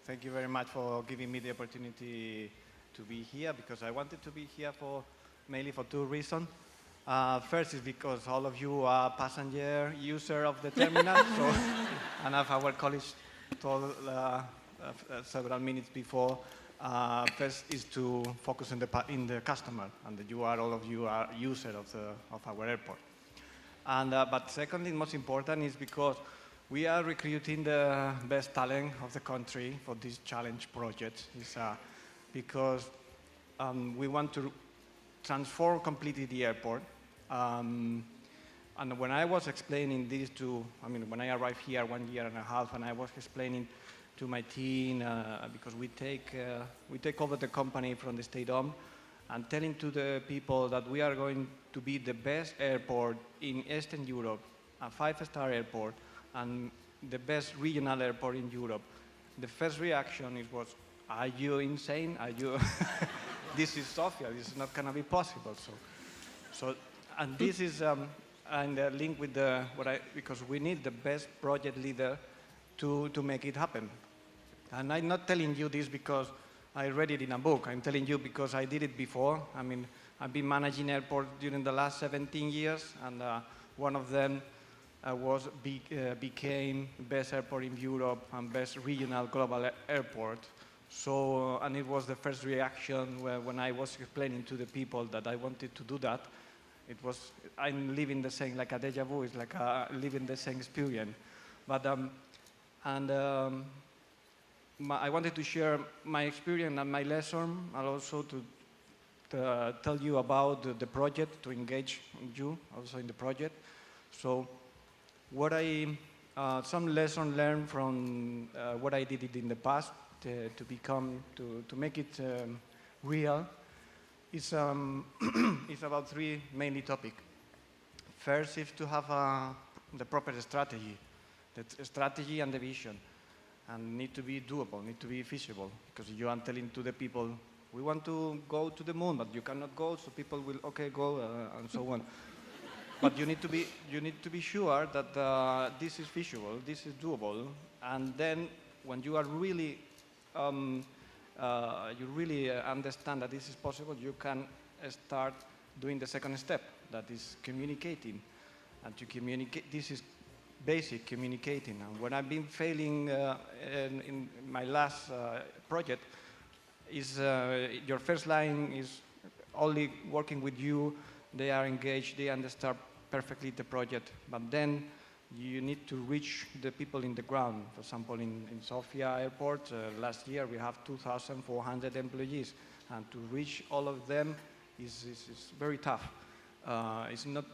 Thank you very much for giving me the opportunity to be here, because I wanted to be here mainly for two reasons. First is because all of you are passenger user of the terminal, so, and as our colleagues told several minutes before, first is to focus in the customer, and that all of you are user of our airport. And, but secondly, most important is because we are recruiting the best talent of the country for this challenge project. It's, because we want to transform completely the airport. And when I was explaining this when I arrived here 1.5 years, and I was explaining to my team, because we take over the company from the state-owned, and telling to the people that we are going to be the best airport in Eastern Europe, a 5-star airport, and the best regional airport in Europe. The first reaction was, are you insane? Are you, this is Sofia, this is not gonna be possible. And this is, and linked with because we need the best project leader to make it happen. And I'm not telling you this because I read it in a book. I'm telling you because I did it before. I mean, I've been managing airports during the last 17 years, and one of them became best airport in Europe and best regional global airport. So, and it was the first reaction when I was explaining to the people that I wanted to do that. It was, I'm living the same, like a deja vu, it's like living the same experience. But, I wanted to share my experience and my lesson, and also to tell you about the project, to engage you also in the project. So, some lesson learned from what I did in the past to make it real is about three mainly topics. First is to have the proper strategy, the strategy and the vision, and need to be doable, need to be feasible, because you are telling to the people, we want to go to the moon, but you cannot go, so people will, okay, go, and so on. But you need to be sure that this is feasible, this is doable, and then when you are really understand that this is possible, you can start doing the second step, that is communicating. And to communicate, this is basic communicating. And when I've been failing in my last project, is your first line is only working with you, they are engaged, they understand perfectly the project, but then you need to reach the people in the ground. For example, in Sofia Airport, last year we have 2,400 employees, and to reach all of them is very tough.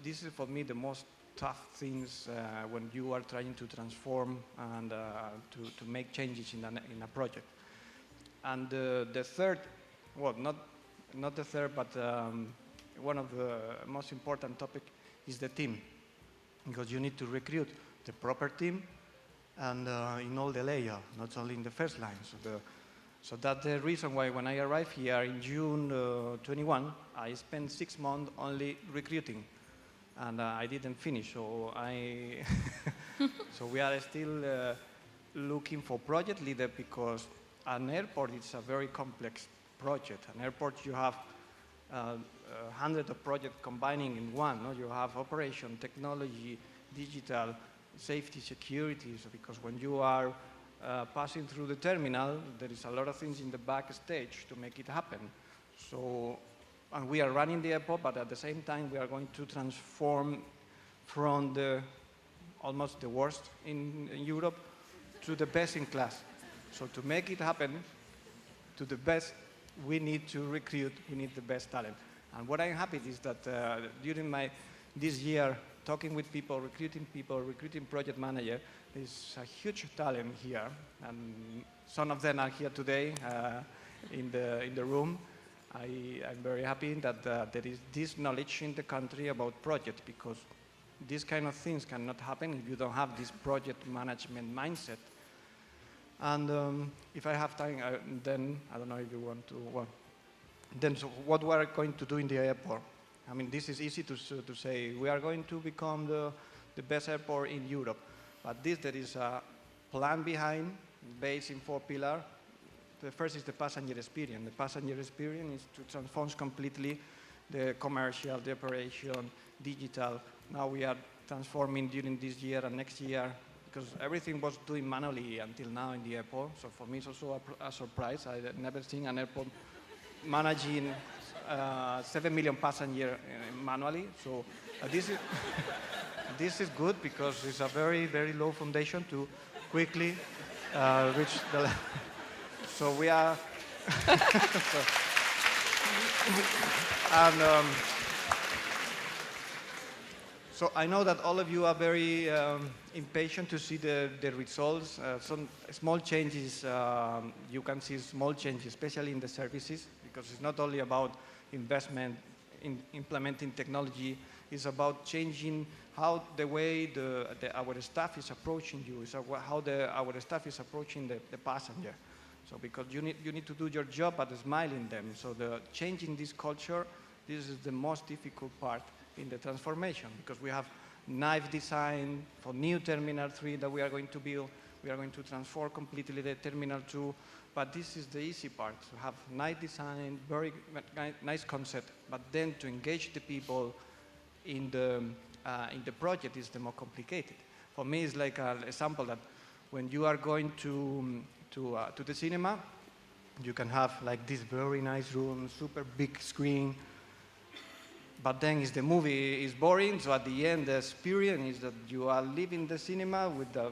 This is for me the most tough things when you are trying to transform and to make changes in a project. And the third, well, not the third, but one of the most important topic is the team, because you need to recruit the proper team and in all the layers, not only in the first line. So that's the reason why when I arrived here in June 21, I spent 6 months only recruiting, and I didn't finish. So so we are still looking for project leader, because an airport is a very complex project. An airport, you have hundreds of projects combining in one. No? You have operation, technology, digital, safety, security. So because when you are passing through the terminal, there is a lot of things in the backstage to make it happen. So, and we are running the airport, but at the same time, we are going to transform from almost the worst in Europe to the best in class. So to make it happen to the best, we need to recruit, we need the best talent. And what I'm happy is that during this year, talking with people, recruiting project manager, there's a huge talent here, and some of them are here today in the room. I'm very happy that there is this knowledge in the country about project, because these kind of things cannot happen if you don't have this project management mindset. And if I have time, then I don't know if you want to. Well, then so what we are going to do in the airport? I mean, this is easy to say. We are going to become the best airport in Europe, but there is a plan behind, based in 4 pillars, The first is the passenger experience. The passenger experience is to transform completely the commercial, the operation, digital. Now we are transforming during this year and next year, because everything was doing manually until now in the airport. So for me, it's also a surprise. I've never seen an airport managing 7 million passengers manually. So this is this is good because it's a very, very low foundation to quickly reach the. So we are. And so I know that all of you are very impatient to see the results. Some small changes, you can see small changes, especially in the services, because it's not only about investment in implementing technology, it's about changing how the way our staff is approaching you, is how our staff is approaching the passenger. So because you need to do your job but smiling them. So the changing this culture, this is the most difficult part in the transformation, because we have nice design for new Terminal 3 that we are going to build. We are going to transform completely the Terminal 2, but this is the easy part, to have nice design, very nice concept, but then to engage the people in the project is the more complicated. For me, it's like an example that when you are going to the cinema, you can have like this very nice room, super big screen, but then the movie is boring, so at the end the experience is that you are leaving the cinema with the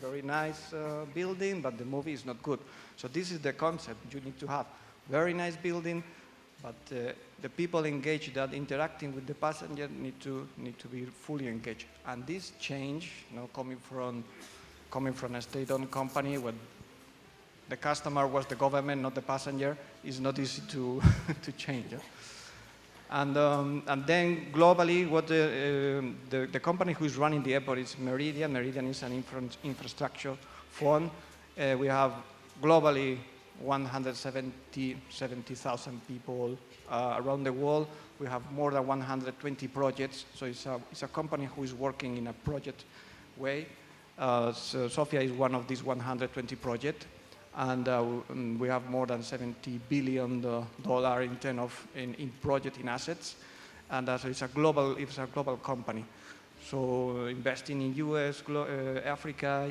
very nice building, but the movie is not good. So this is the concept you need to have. Very nice building, but the people engaged, that interacting with the passenger need to be fully engaged. And this change, coming from a state-owned company where the customer was the government, not the passenger, is not easy to change. Yeah? And then globally, what the company who is running the airport is Meridiam. Meridiam is an infrastructure fund. We have globally 170,000 people around the world. We have more than 120 projects. So it's a company who is working in a project way. So Sofia is one of these 120 projects. And we have more than $70 billion in terms of in project in assets, and so it's a global company. So investing in US, Africa,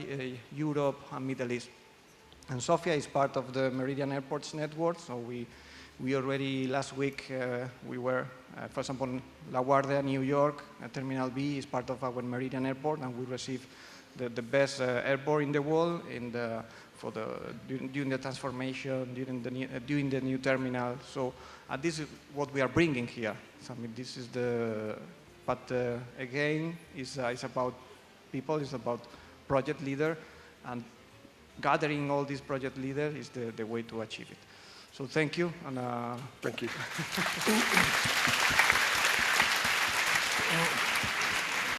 Europe, and Middle East. And Sofia is part of the Meridian Airports network. So we already last week we were, for example, LaGuardia, New York, Terminal B is part of our Meridian Airport, and we received the best airport in the world during the transformation, during the new terminal. So this is what we are bringing here. So, I mean, this is but again, it's about people, it's about project leader, and gathering all these project leaders is the way to achieve it. So thank you. And, thank you.